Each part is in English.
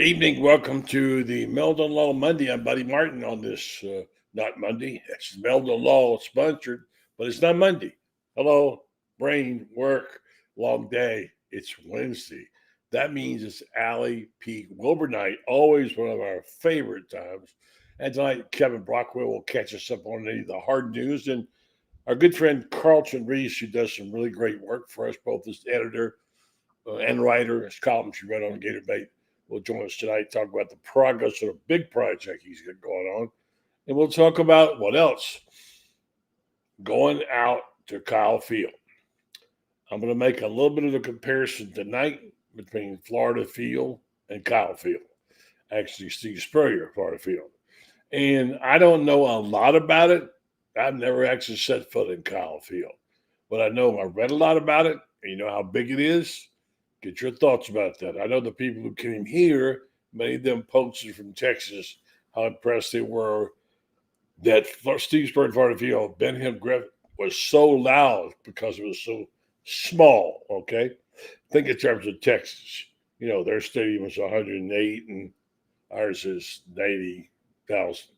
Evening, welcome to the Meldon Law Monday. I'm Buddy Martin on this, not Monday. It's Meldon Law sponsored, but it's not Monday. Hello, brain, work, long day. It's Wednesday. That means it's Alley Peak Wilbur night, always one of our favorite times. And tonight, Kevin Brockway will catch us up on any of the hard news. And our good friend Carlton Reese, who does some really great work for us, both as editor and writer, as columns she read on Gator Bait, will join us tonight, talk about the progress of a big project he's got going on. And we'll talk about what else? Going out to Kyle Field. I'm going to make a little bit of a comparison tonight between Florida Field and Kyle Field. Actually, Steve Spurrier, Florida Field. And I don't know a lot about it. I've never actually set foot in Kyle Field. But I know I read a lot about it. And you know how big it is. Get your thoughts about that. I know the people who came here, many of them posted from Texas, how impressed they were that Steve Spurrier, Florida Field, Ben Hill Griffith was so loud because it was so small, okay? Think in terms of Texas. You know, their stadium is 108 and ours is 90,000.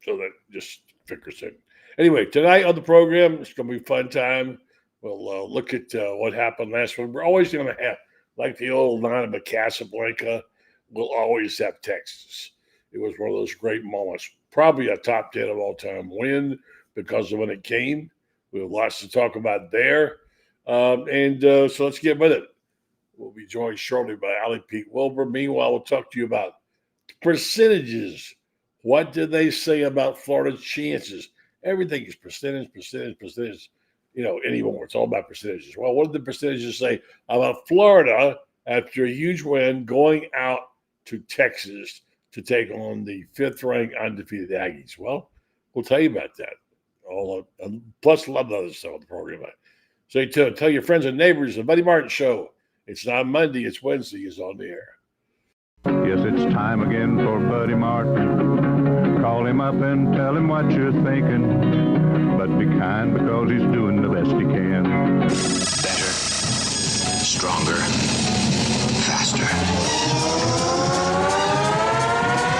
So that just figures it. Anyway, tonight on the program, it's going to be a fun time. We'll look at what happened last week. We're always going to have, like the old line of Casablanca, we'll always have Texas. It was one of those great moments. Probably a top 10 of all time win because of when it came. We have lots to talk about there. So let's get with it. We'll be joined shortly by Alley Pete Wilbur. Meanwhile, we'll talk to you about percentages. What did they say about Florida's chances? Everything is percentage. You know, anymore. It's all about percentages. Well, what did the percentages say about Florida after a huge win going out to Texas to take on the fifth-ranked undefeated Aggies? Well, we'll tell you about that. Plus a lot of other stuff on the program. So tell your friends and neighbors, the Buddy Martin Show. It's not Monday, it's Wednesday. Is on the air. Yes, it's time again for Buddy Martin. Call him up and tell him what you're thinking. But be kind because he's doing the best he can. Better, stronger, faster.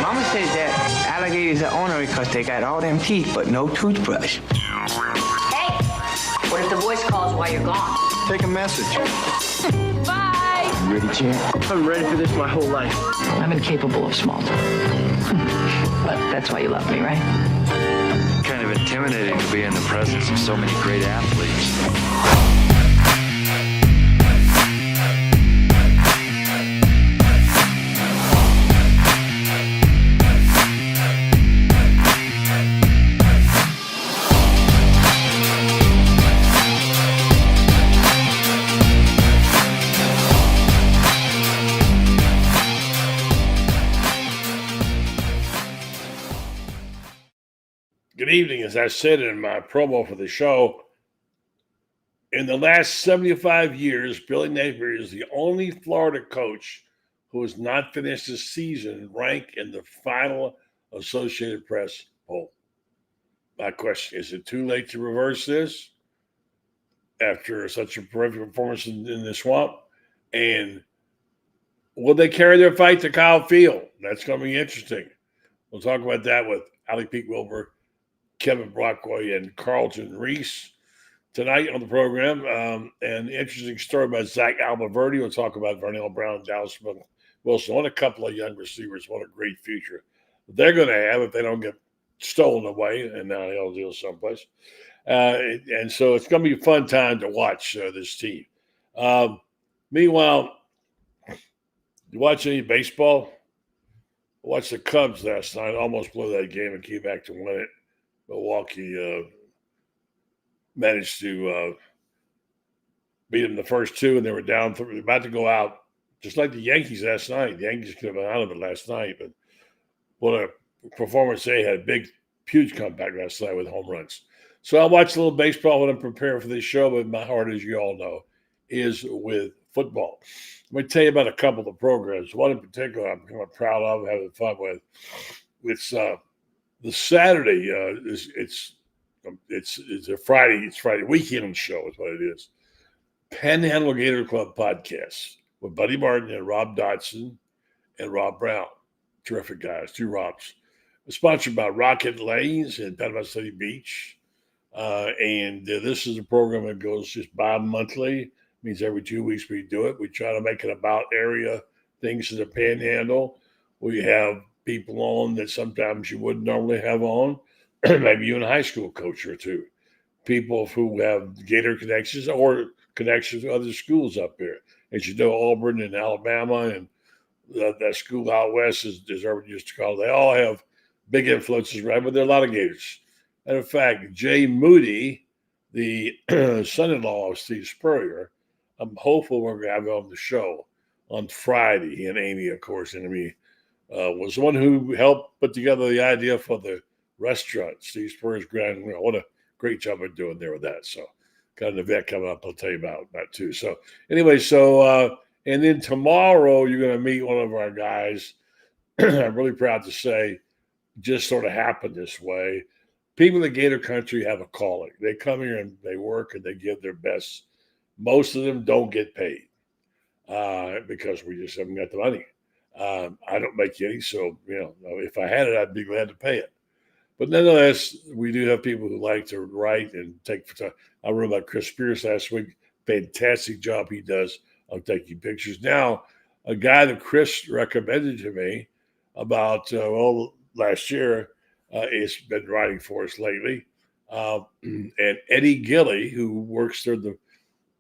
Mama says that alligators are ornery because they got all them teeth but no toothbrush. Hey, what if the voice calls while you're gone? Take a message. Bye. You ready, champ? I'm ready for this my whole life. I'm incapable of small talk. But that's why you love me, right? Kind of intimidating to be in the presence of so many great athletes. Good evening. As I said in my promo for the show, in the last 75 years, Billy Napier is the only Florida coach who has not finished the season ranked in the final Associated Press poll. My question, is it too late to reverse this after such a terrific performance in the swamp? And will they carry their fight to Kyle Field? That's going to be interesting. We'll talk about that with Alley Pete Wilbur, Kevin Brockway, and Carlton Reese tonight on the program. An interesting story about Zach Almaverdi. We'll talk about Vernell Brown, Dallas Wilson, what a couple of young receivers. What a great future they're going to have if they don't get stolen away and now they'll deal someplace. And so it's going to be a fun time to watch this team. Meanwhile, you watch any baseball? I watched the Cubs last night. Almost blew that game and came back to win it. Milwaukee managed to beat them the first two, and they were down. They were about to go out, just like the Yankees last night. The Yankees could have been out of it last night, but what a performance they had. Big, huge comeback last night with home runs. So I watched a little baseball when I'm preparing for this show, but my heart, as you all know, is with football. Let me tell you about a couple of the programs. One in particular I'm kind of proud of, having fun with. It's the Saturday. It's a Friday. It's Friday weekend show is what it is. Panhandle Gator Club podcast with Buddy Martin and Rob Dodson and Rob Brown. Terrific guys, two Robs. Sponsored by Rocket Lanes in Panama City Beach. And this is a program that goes just bi-monthly. Means every 2 weeks we do it. We try to make it about area things in the panhandle. We have people on that sometimes you wouldn't normally have on. Maybe you and a high school coach or two. People who have Gator connections or connections to other schools up there. As you know, Auburn and Alabama and that school out west is everyone used to call it. They all have big influences, right? But there are a lot of Gators. And in fact, Jay Moody, the son-in-law of Steve Spurrier, I'm hopeful we're going to have him on the show on Friday. He and Amy, of course, and me, was the one who helped put together the idea for the restaurant. Steve Spurrier's grand. What a great job of doing there with that. So got an event coming up. I'll tell you about that too. So anyway, and then tomorrow you're going to meet one of our guys. I'm really proud to say just sort of happened this way. People in Gator country have a calling. They come here and they work and they give their best. Most of them don't get paid because we just haven't got the money. I don't make any, so if I had it, I'd be glad to pay it. But nonetheless, we do have people who like to write and take photography. I wrote about Chris Spears last week. Fantastic job he does of taking pictures. Now, a guy that Chris recommended to me about last year has been writing for us lately, and Eddie Gilly, who works through the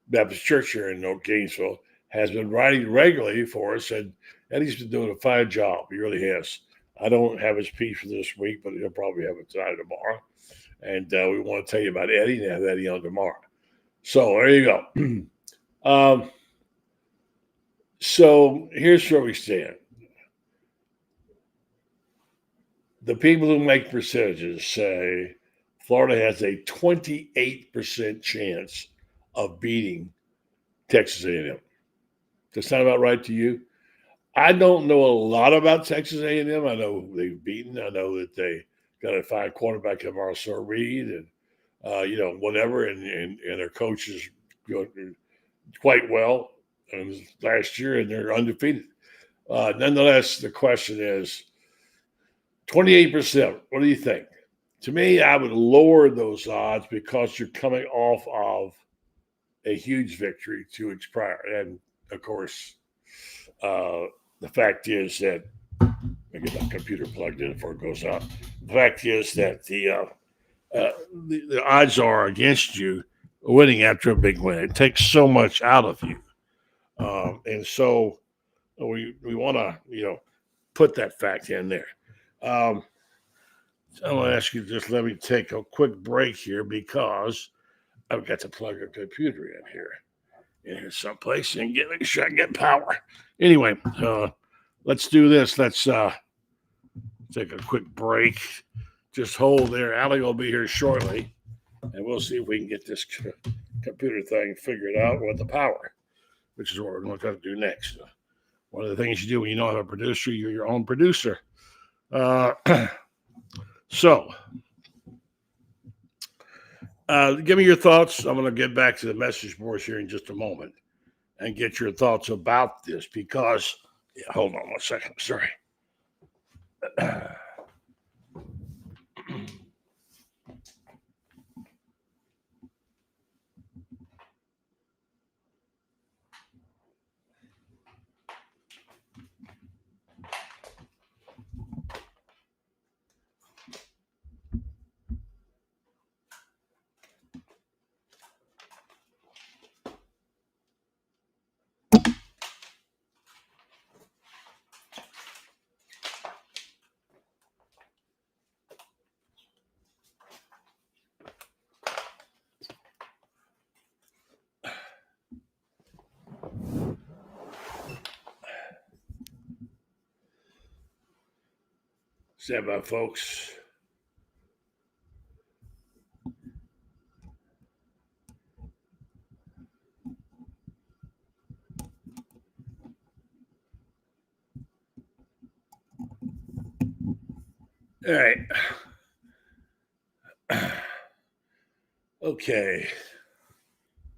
Baptist Church here in Gainesville, has been writing regularly for us, and Eddie's been doing a fine job. He really has. I don't have his piece for this week, but he'll probably have it tonight or tomorrow. And we want to tell you about Eddie and have Eddie on tomorrow. So there you go. So here's where we stand. The people who make percentages say Florida has a 28% chance of beating Texas A&M. Does that sound about right to you? I don't know a lot about Texas A&M. I know who they've beaten. I know that they got a fine quarterback in Marcel Reed and, whatever. And their coaches quite well last year, and they're undefeated. Nonetheless, the question is 28%. What do you think? To me, I would lower those odds because you're coming off of a huge victory 2 weeks prior. And, of course, the fact is that let me get my computer plugged in before it goes out. The fact is that the odds are against you winning after a big win. It takes so much out of you, and so we want to put that fact in there. I'm going to ask you just let me take a quick break here because I've got to plug a computer in here someplace and make sure I get power. Anyway, let's do this. Let's take a quick break. Just hold there. Allie will be here shortly, and we'll see if we can get this computer thing figured out with the power, which is what we're going to do next. One of the things you do when you don't have a producer, you're your own producer. So, give me your thoughts. I'm going to get back to the message boards here in just a moment and get your thoughts about this because, hold on 1 second. Sorry. Stand by, folks. All right. Okay.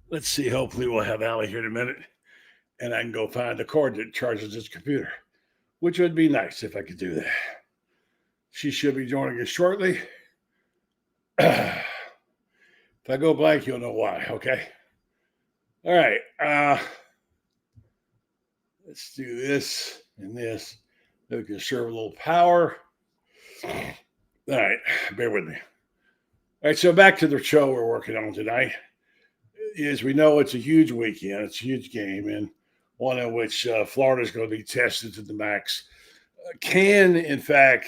Let's see. Hopefully we'll have Allie here in a minute, and I can go find the cord that charges this computer. which would be nice if I could do that. She should be joining us shortly. If I go blank, you'll know why, okay? All right. Let's do this and this. We can conserve a little power. All right, bear with me. All right, so back to the show we're working on tonight. As we know, it's a huge weekend. It's a huge game, and one in which Florida is going to be tested to the max. Can, in fact,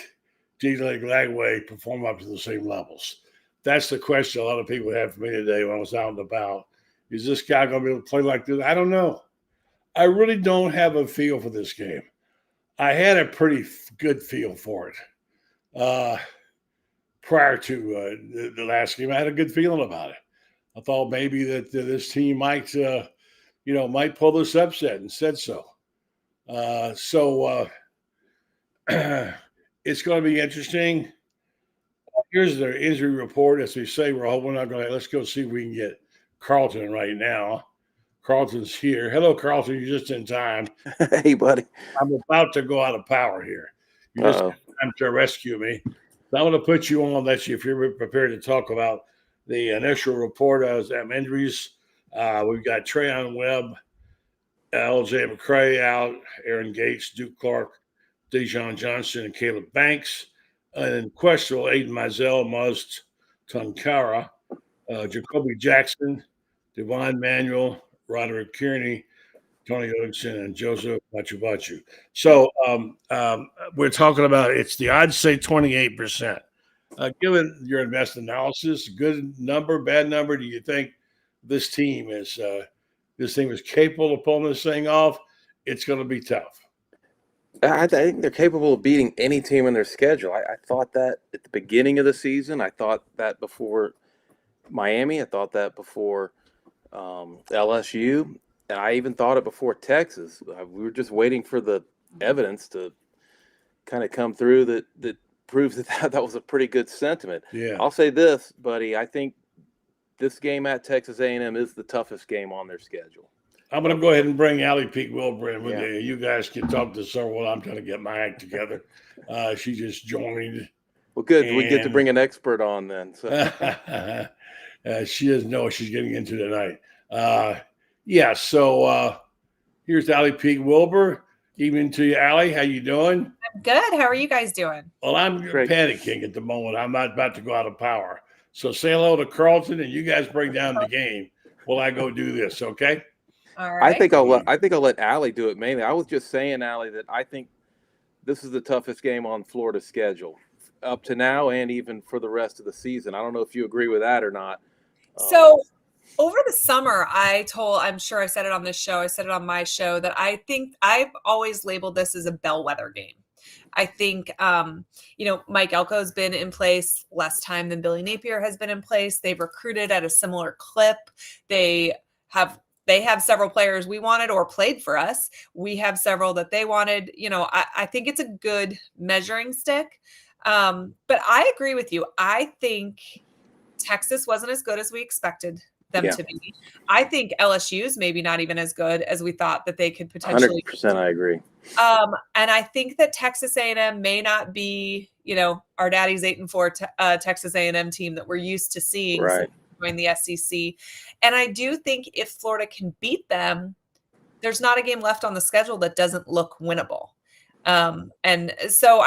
DJ Brockway perform up to the same levels? That's the question a lot of people had for me today when I was out and about. Is this guy going to be able to play like this? I don't know. I really don't have a feel for this game. I had a pretty good feel for it prior to the last game. I had a good feeling about it. I thought maybe that this team might pull this upset, and said so. It's going to be interesting. Here's the injury report. As we say, we're hoping not going to. Let's go see if we can get Carlton right now. Carlton's here. Hello, Carlton. You're just in time. Hey, buddy. I'm about to go out of power here. You're just in time to rescue me. So I'm going to put you on. Let's see if you're prepared to talk about the initial report as injuries. We've got Trayon Webb, LJ McCray out, Aaron Gates, Duke Clark, Dejon Johnson, and Caleb Banks. And in questionable, Aiden Mizell, Muzz Tunkara, Jacoby Jackson, Devon Manuel, Roderick Kearney, Tony Odinson, and Joseph Machubachu. So we're talking about it's the odds say 28%. Given your investment analysis, good number, bad number, do you think this team is capable of pulling this thing off? It's going to be tough. I think they're capable of beating any team in their schedule. I thought that at the beginning of the season. I thought that before Miami. I thought that before LSU. And I even thought it before Texas. We were just waiting for the evidence to kind of come through that proves that was a pretty good sentiment. Yeah. I'll say this, buddy. I think this game at Texas A&M is the toughest game on their schedule. I'm going to go ahead and bring Allie Peak Wilbur in with you. You guys can talk to her while I'm trying to get my act together. She just joined. Well, good. We get to bring an expert on then. So. She doesn't know what she's getting into tonight. So here's Allie Peak Wilbur. Evening to you, Allie. How you doing? I'm good. How are you guys doing? Well, I'm panicking at the moment. I'm not about to go out of power. So say hello to Carlton, and you guys bring down the game while I go do this, okay? All right. I think I'll let Allie do it mainly. I was just saying, Allie, that I think this is the toughest game on Florida's schedule up to now and even for the rest of the season. I don't know if you agree with that or not. So over the summer, I'm sure I said it on this show, I said it on my show, that I think I've always labeled this as a bellwether game. I think, Mike Elko's been in place less time than Billy Napier has been in place. They've recruited at a similar clip. They have several players we wanted or played for us. We have several that they wanted. I think it's a good measuring stick. But I agree with you. I think Texas wasn't as good as we expected them to be. I think LSU's maybe not even as good as we thought that they could potentially 100%, I agree. And I think that Texas A&M may not be, our daddy's 8-4 Texas A&M team that we're used to seeing. Right. Join the SEC. And I do think if Florida can beat them, there's not a game left on the schedule that doesn't look winnable. And so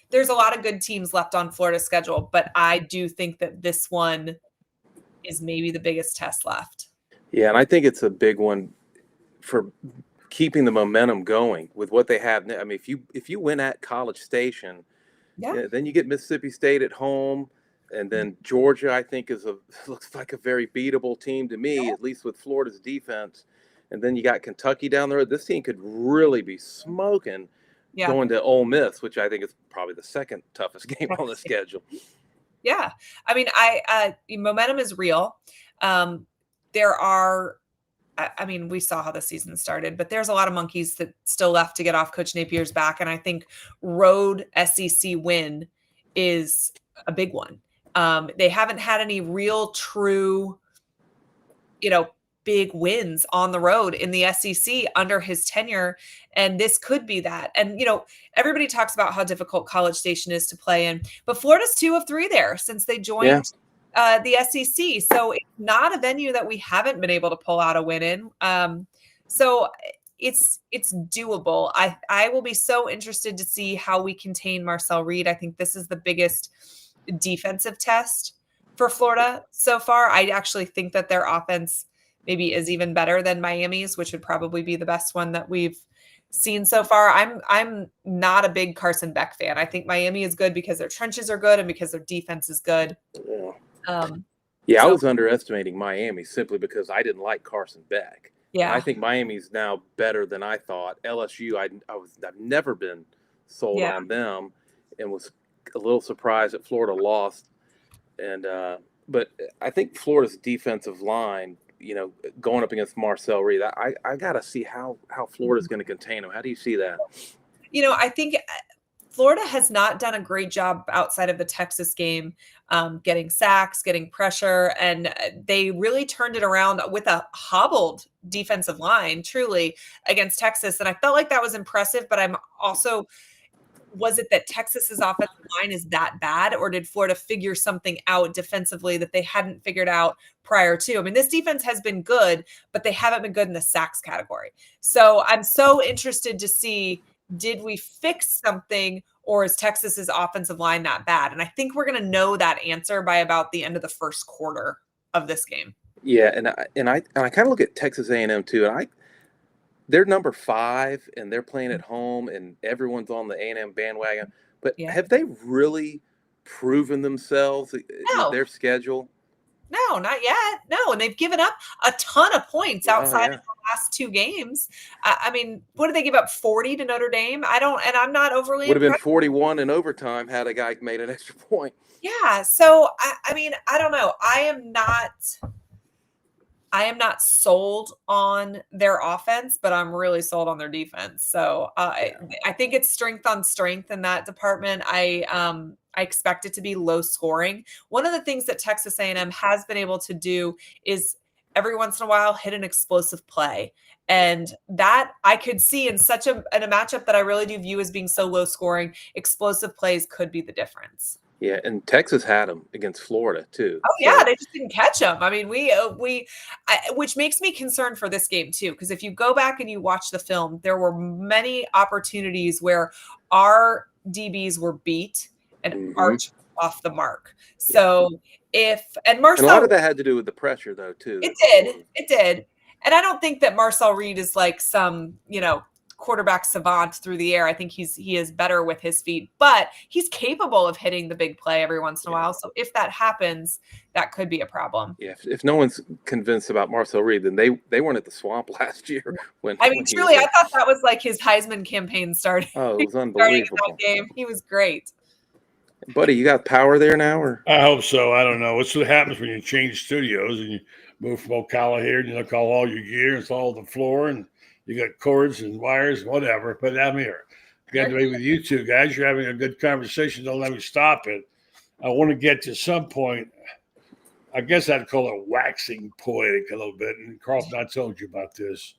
there's a lot of good teams left on Florida's schedule, but I do think that this one is maybe the biggest test left. Yeah, and I think it's a big one for keeping the momentum going with what they have. I mean, if you win at College Station, then you get Mississippi State at home. And then Georgia, I think, looks like a very beatable team to me, at least with Florida's defense. And then you got Kentucky down the road. This team could really be smoking going to Ole Miss, which I think is probably the second toughest game on the schedule. Yeah. I mean, momentum is real. We saw how the season started, but there's a lot of monkeys that still left to get off Coach Napier's back. And I think road SEC win is a big one. They haven't had any real true, big wins on the road in the SEC under his tenure. And this could be that. And, everybody talks about how difficult College Station is to play in, but Florida's 2 of 3 there since they joined the SEC. So it's not a venue that we haven't been able to pull out a win in. So it's doable. I will be so interested to see how we contain Marcel Reed. I think this is the biggest defensive test for Florida so far. I actually think that their offense maybe is even better than Miami's, which would probably be the best one that we've seen so far. I'm not a big Carson Beck fan. I think Miami is good because their trenches are good and because their defense is good. I was underestimating Miami simply because I didn't like Carson Beck. Yeah, I think Miami's now better than I thought. LSU, I've never been sold on them, and was a little surprised that Florida lost. And but I think Florida's defensive line, going up against Marcel Reed, I got to see how Florida's going to contain him. How do you see that? I think Florida has not done a great job outside of the Texas game, getting sacks, getting pressure, and they really turned it around with a hobbled defensive line, truly, against Texas. And I felt like that was impressive, but I'm also, was it that Texas's offensive line is that bad, or did Florida figure something out defensively that they hadn't figured out prior to? I mean, this defense has been good, but they haven't been good in the sacks category. So I'm so interested to see, did we fix something, or is Texas's offensive line that bad? And I think we're going to know that answer by about the end of the first quarter of this game. Yeah, and I kind of look at Texas A&M too, and they're number 5, and they're playing at home, and everyone's on the A&M bandwagon. But have they really proven themselves with their schedule? No, not yet. No, and they've given up a ton of points outside of the last 2 games. I mean, what did they give up? 40 to Notre Dame? I'm not overly Would have been 41 in overtime had a guy made an extra point. Yeah. So I mean, I don't know. I am not sold on their offense, but I'm really sold on their defense. So I think it's strength on strength in that department. I expect it to be low scoring. One of the things that Texas A&M has been able to do is every once in a while hit an explosive play. And that I could see in a matchup that I really do view as being so low scoring, explosive plays could be the difference. Yeah, and Texas had them against Florida too. Oh yeah, they just didn't catch them. I mean, which makes me concerned for this game too, because if you go back and you watch the film, there were many opportunities where our DBs were beat and arched off the mark. So Marcel, a lot of that had to do with the pressure though too. It did. And I don't think that Marcel Reed is like some, quarterback savant through the air. I think he is better with his feet, but he's capable of hitting the big play every once in a while. So if that happens, that could be a problem. Yeah, if no one's convinced about Marcel Reed, then they weren't at the Swamp last year. When truly, I thought that was like his Heisman campaign starting. Oh, it was unbelievable. That game. He was great. Buddy, you got power there now, or? I hope so. I don't know. What's what happens when you change studios and you move from Ocala here and you look all your gear, it's all the floor, and you got cords and wires and whatever. But I'm here. Glad to be with you two guys. You're having a good conversation. Don't let me stop it. I want to get to some point. I guess I'd call it waxing poetic a little bit. And Carlton, I told you about this.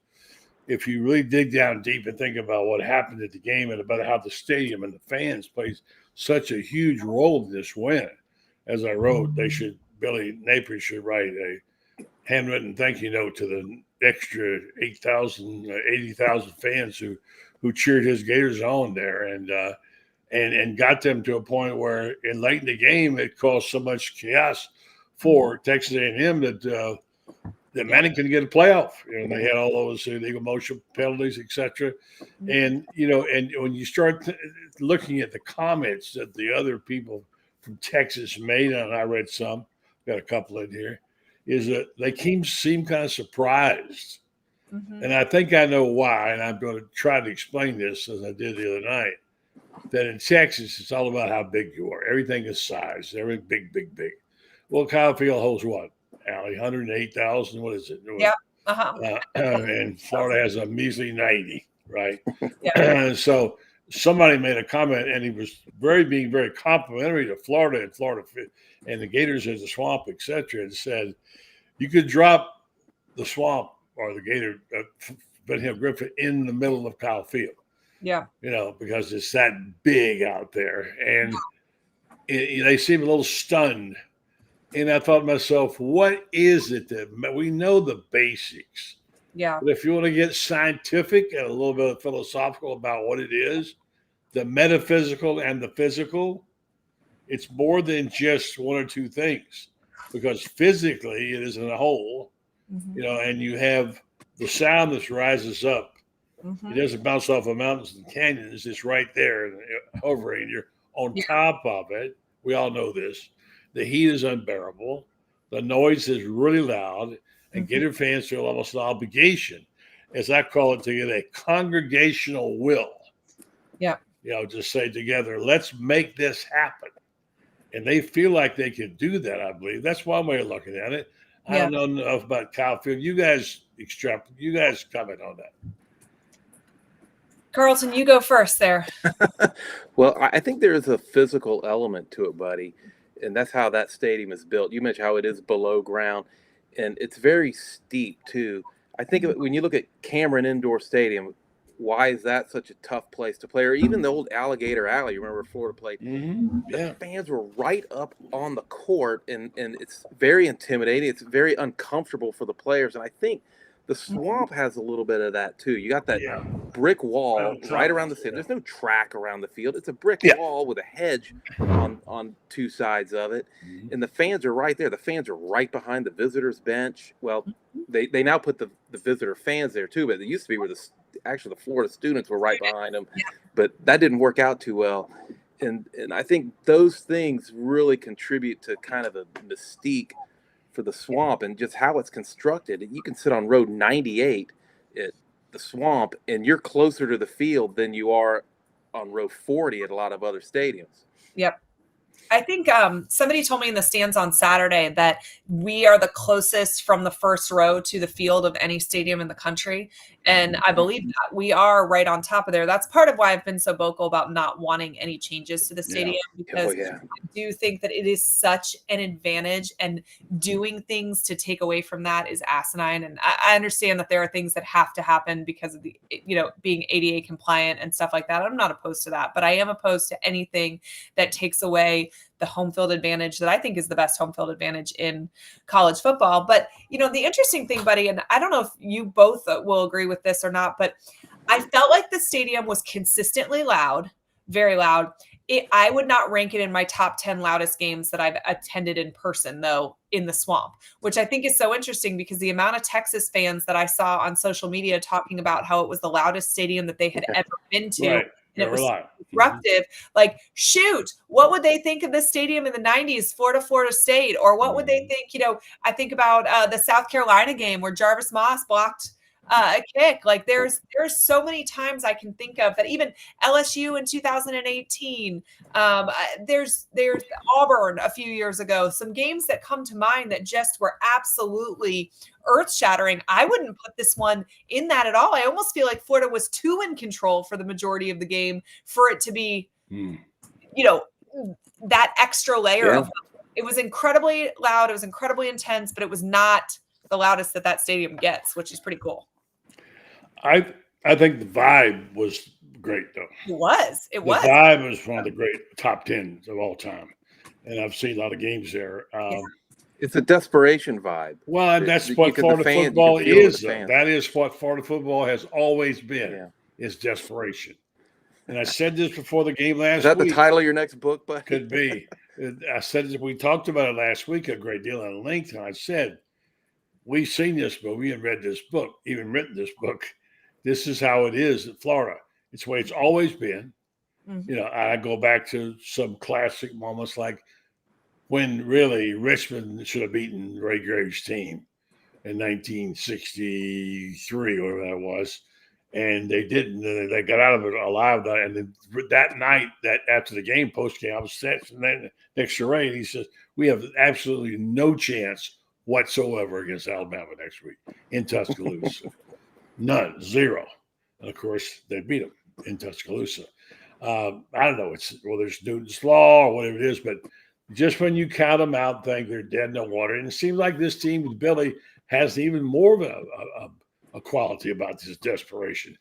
If you really dig down deep and think about what happened at the game and about how the stadium and the fans played such a huge role in this win, as I wrote, Billy Napier should write a handwritten thank you note to the extra 80,000 fans who cheered his Gators on there and got them to a point where in late in the game it caused so much chaos for Texas A&M that Manning couldn't get a playoff. They had all those illegal motion penalties, etc. And and when you start looking at the comments that the other people from Texas made, and I read some, got a couple in here, is that they seem kind of surprised. Mm-hmm. And I think I know why, and I'm going to try to explain this as I did the other night, that in Texas, it's all about how big you are. Everything is size. Everything big, big, big. Well, Kyle Field holds what, Allie? 108,000? What is it? Yeah. And Florida has a measly 90, right? Yeah. So somebody made a comment, and he was being very complimentary to Florida and the Gators as a Swamp, etc., and said, you could drop the Swamp or the Gator, Benton Hill Griffin in the middle of Kyle Field. Yeah. Because it's that big out there. And they seem a little stunned. And I thought to myself, what is it that we know the basics? Yeah. But if you want to get scientific and a little bit philosophical about what it is, the metaphysical and the physical, it's more than just one or two things. Because physically it is in a whole, and you have the sound that rises up. It doesn't bounce off of mountains and canyons. It's right there hovering. You're on top of it. We all know this. The heat is unbearable. The noise is really loud. And Gator fans feel almost an obligation, as I call it, to get a congregational will. Yeah. Just say together, let's make this happen. And they feel like they can do that, I believe. That's one way of looking at it. I don't know enough about Kyle Field. You guys comment on that. Carlton, you go first there. Well, I think there is a physical element to it, buddy. And that's how that stadium is built. You mentioned how it is below ground, and it's very steep, too. I think when you look at Cameron Indoor Stadium, why is that such a tough place to play? Or even the old Alligator Alley, you remember Florida played? The fans were right up on the court, and it's very intimidating. It's very uncomfortable for the players. And I think the Swamp has a little bit of that, too. You got that brick wall right around the field. There's no track around the field. It's a brick wall with a hedge on two sides of it. And the fans are right there. The fans are right behind the visitors' bench. Well, they now put the visitor fans there, too, but it used to be where the Florida students were right behind them. But that didn't work out too well. And I think those things really contribute to kind of the mystique for the Swamp and just how it's constructed. You can sit on road 98 at the Swamp, and you're closer to the field than you are on row 40 at a lot of other stadiums. Yep. I think somebody told me in the stands on Saturday that we are the closest from the first row to the field of any stadium in the country. And I believe that we are right on top of there. That's part of why I've been so vocal about not wanting any changes to the stadium, because I do think that it is such an advantage, and doing things to take away from that is asinine. And I understand that there are things that have to happen because of the, being ADA compliant and stuff like that. I'm not opposed to that, but I am opposed to anything that takes away the home field advantage that I think is the best home field advantage in college football. But, the interesting thing, buddy, and I don't know if you both will agree with this or not, but I felt like the stadium was consistently loud, very loud. I would not rank it in my top 10 loudest games that I've attended in person, though, in the Swamp, which I think is so interesting because the amount of Texas fans that I saw on social media talking about how it was the loudest stadium that they had ever been to. Right. And it was disruptive. Like, shoot, what would they think of this stadium in the 90s, Florida State? Or what would they think? I think about the South Carolina game where Jarvis Moss blocked a kick. Like, there's so many times I can think of that. Even LSU in 2018. There's Auburn a few years ago. Some games that come to mind that just were absolutely earth-shattering. I wouldn't put this one in that at all. I almost feel like Florida was too in control for the majority of the game for it to be, that extra layer of. It was incredibly loud. It was incredibly intense, but it was not the loudest that stadium gets, which is pretty cool. I think the vibe was great, though. It was. The vibe was one of the great top 10s of all time, and I've seen a lot of games there. It's a desperation vibe. Well, and that's what Florida football is. That is what Florida football has always been. Is desperation. And I said this before the game last week. Is that the title of your next book, buddy? Could be. I said we talked about it last week a great deal at length, and I said we've seen this movie and read this book, even written this book. This is how it is in Florida. It's the way it's always been. I go back to some classic moments like when really Richmond should have beaten Ray Graves' team in 1963, whatever that was. And they didn't. They got out of it alive. And then that night, that after the game, post-game, I was sitting next to Ray, and he says, we have absolutely no chance whatsoever against Alabama next week in Tuscaloosa. None, zero. And, of course, they beat them in Tuscaloosa. I don't know. There's Newton's Law or whatever it is, but just when you count them out, think they're dead in the water. And it seems like this team with Billy has even more of a quality about this desperation.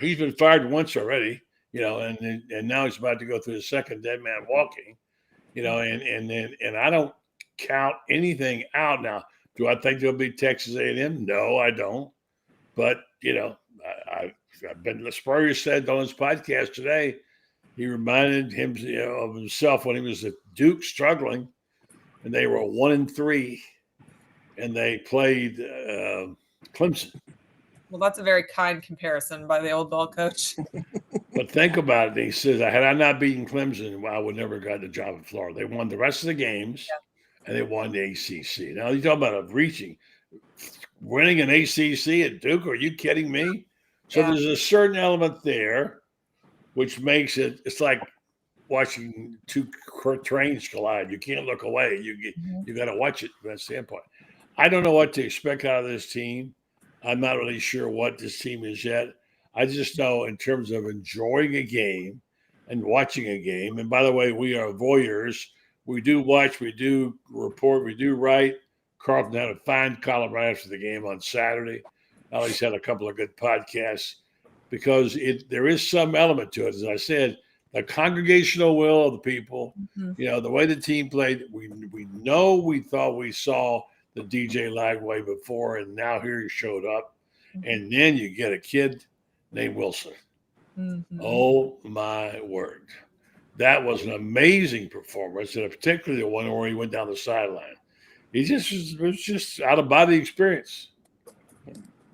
He's been fired once already, and now he's about to go through the second dead man walking, and I don't count anything out now. Do I think there'll be Texas A&M? No, I don't. But I've been. Spurrier said on his podcast today, he reminded him of himself when he was at Duke struggling, and they were 1-3, and they played Clemson. Well, that's a very kind comparison by the old ball coach. But think about it. He says, had I not beaten Clemson, I would never have gotten the job in Florida. They won the rest of the games, and they won the ACC. Now, you talk about winning an ACC at Duke. Are you kidding me? So there's a certain element there, which makes it's like watching two trains collide. You can't look away. You got to watch it from that standpoint. I don't know what to expect out of this team. I'm not really sure what this team is yet. I just know in terms of enjoying a game and watching a game. And by the way, we are voyeurs. We do watch, we do report, we do write. Carlton had a fine column right after the game on Saturday. Alex had a couple of good podcasts because there is some element to it. As I said, the congregational will of the people, the way the team played, we thought we saw the DJ Lagway before, and now here he showed up. And then you get a kid named Wilson. Oh, my word. That was an amazing performance, and particularly the one where he went down the sideline. He was just out-of-body experience.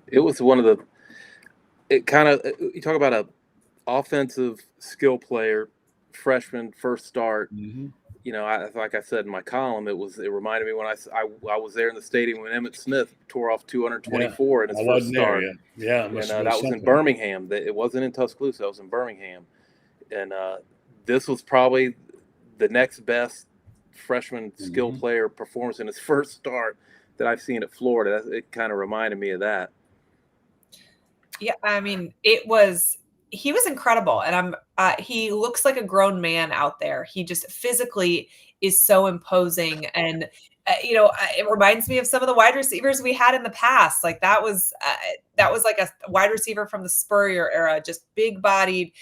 It was one of you talk about a offensive skill player, freshman, first start. Like I said in my column, it reminded me when I was there in the stadium when Emmitt Smith tore off 224 in his first start. Yeah. And that was in Birmingham. It wasn't in Tuscaloosa. It was in Birmingham. And this was probably the next best freshman skill player performance in his first start that I've seen at Florida. It kind of reminded me of that. Yeah, I mean, he was incredible, and he looks like a grown man out there. He just physically is so imposing, and it reminds me of some of the wide receivers we had in the past. Like that was like a wide receiver from the Spurrier era, just big-bodied,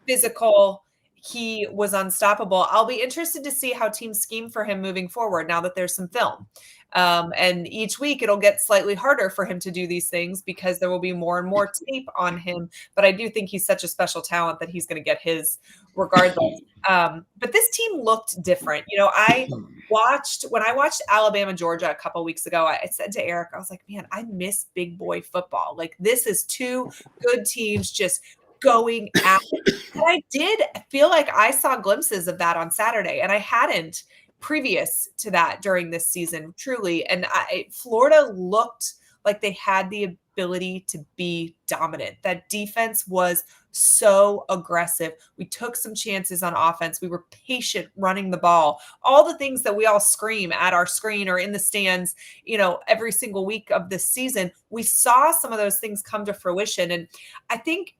physical. He was unstoppable. I'll be interested to see how teams scheme for him moving forward now that there's some film. And each week it'll get slightly harder for him to do these things because there will be more and more tape on him. But I do think he's such a special talent that he's going to get his regardless. But this team looked different. When I watched Alabama, Georgia a couple weeks ago, I said to Eric, I was like, man, I miss big boy football. Like this is two good teams just going at it. And I did feel like I saw glimpses of that on Saturday, and I hadn't previous to that during this season, truly. And Florida looked like they had the ability to be dominant. That defense was so aggressive. We took some chances on offense. We were patient running the ball. All the things that we all scream at our screen or in the stands, every single week of this season, we saw some of those things come to fruition. And I think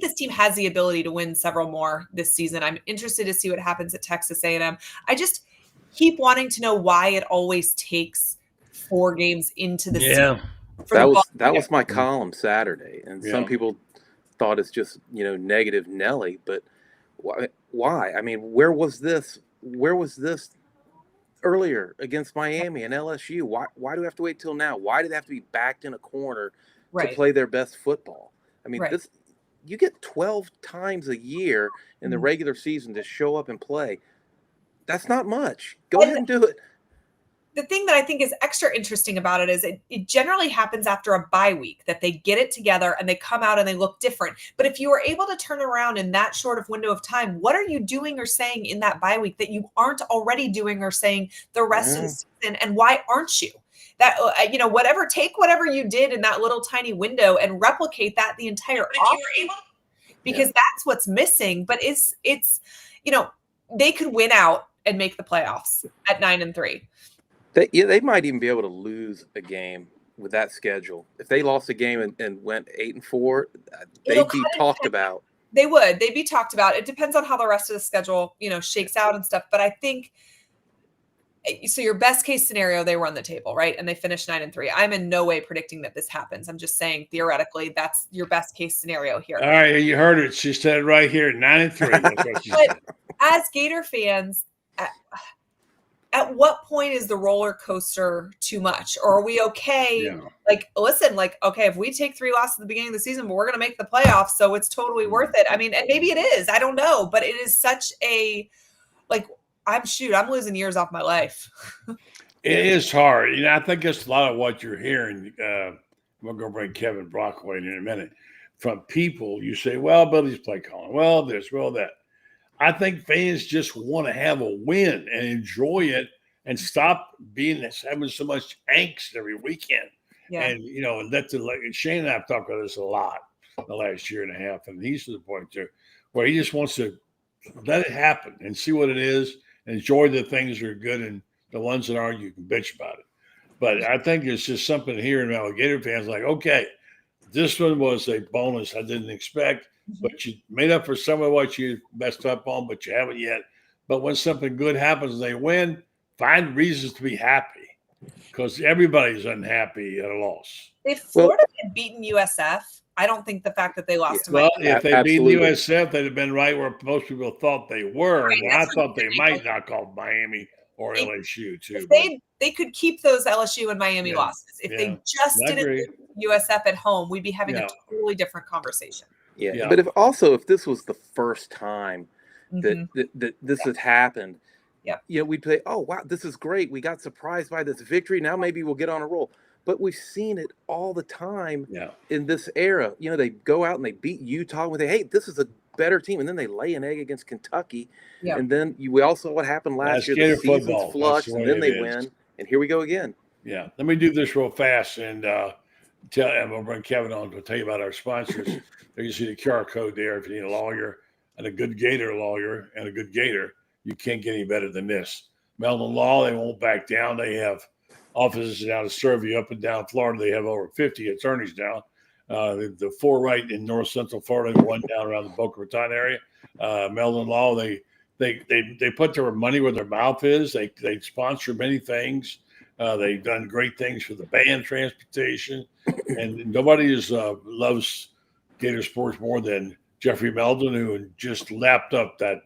this team has the ability to win several more this season. I'm interested to see what happens at Texas A&M. I just keep wanting to know why it always takes 4 games into the season. That was my column Saturday, and some people thought it's just negative Nelly, but why? I mean, where was this earlier against Miami and LSU? Why do we have to wait till now? Why do they have to be backed in a corner to play their best football? I mean, you get 12 times a year in the regular season to show up and play. That's not much. Go ahead and do it. The thing that I think is extra interesting about it is it generally happens after a bye week that they get it together and they come out and they look different. But if you were able to turn around in that short of window of time, what are you doing or saying in that bye week that you aren't already doing or saying the rest of the season? And why aren't you? That, take whatever you did in that little tiny window and replicate that the entire offseason, because that's what's missing. But it's they could win out and make the playoffs at 9-3. They might even be able to lose a game with that schedule. If they lost a game and went 8-4, they'd be talked about. They'd be talked about. It depends on how the rest of the schedule, shakes out and stuff. But I think So your best case scenario, they were on the table, right? And they finished 9-3. I'm in no way predicting that this happens. I'm just saying theoretically, that's your best case scenario here. All right, you heard it. She said it right here, 9-3. That's what she said. As Gator fans, at what point is the roller coaster too much? Or are we okay? Yeah. Like, listen, like, okay, if we take 3 losses at the beginning of the season, but we're going to make the playoffs, so it's totally worth it. I mean, and maybe it is. I don't know. But it is such a, like, I'm losing years off my life. It is hard. I think it's a lot of what you're hearing. We're going to bring Kevin Brockway in a minute. From people, you say, well, Billy's play calling. Well, this, well, that. I think fans just want to have a win and enjoy it and stop having so much angst every weekend. Yeah. And, and that's Shane and I have talked about this a lot the last year and a half. And he's to the point too, where he just wants to let it happen and see what it is. Enjoy the things that are good, and the ones that aren't, you can bitch about it. But I think it's just something here in Gator fans like, okay, this one was a bonus I didn't expect, but you made up for some of what you messed up on, but you haven't yet. But when something good happens and they win, find reasons to be happy, because everybody's unhappy at a loss. If Florida had beaten USF, I don't think the fact that they lost to Miami. If they beat USF, they'd have been right where most people thought they were. Right, and I thought they might knock off Miami or LSU too. They could keep those LSU and Miami losses. If they just didn't beat USF at home, we'd be having a totally different conversation. Yeah. But if this was the first time that this had happened, we'd say, oh, wow, this is great. We got surprised by this victory. Now maybe we'll get on a roll. But we've seen it all the time in this era. They go out and they beat Utah with hey, this is a better team. And then they lay an egg against Kentucky. Yeah. And then we all saw what happened last year. The season's flushed, and then they win. And here we go again. Yeah. Let me do this real fast. And we'll bring Kevin on to tell you about our sponsors. There you see the QR code there. If you need a lawyer and a good Gator lawyer and a good Gator, you can't get any better than this. Meldon Law, they won't back down. They have offices down to serve you up and down Florida. They have over 50 attorneys down. The 4 right in north central Florida, and 1 down around the Boca Raton area. Meldon Law, they put their money where their mouth is. They sponsor many things. They've done great things for the band transportation, and nobody loves Gator sports more than Jeffrey Meldon, who just lapped up that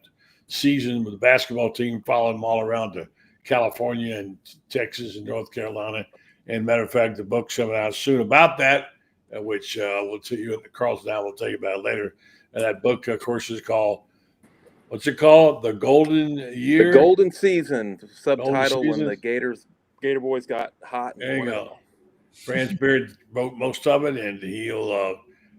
season with the basketball team, following them all around to California and Texas and North Carolina. And matter of fact, the book's coming out soon about that, which we'll tell you at the Carlton now. We'll tell you about it later. And that book, of course, is called, what's it called? The Golden Year? The Golden Season, subtitle when the Gator boys got hot. There you go. Franz Beard wrote most of it, and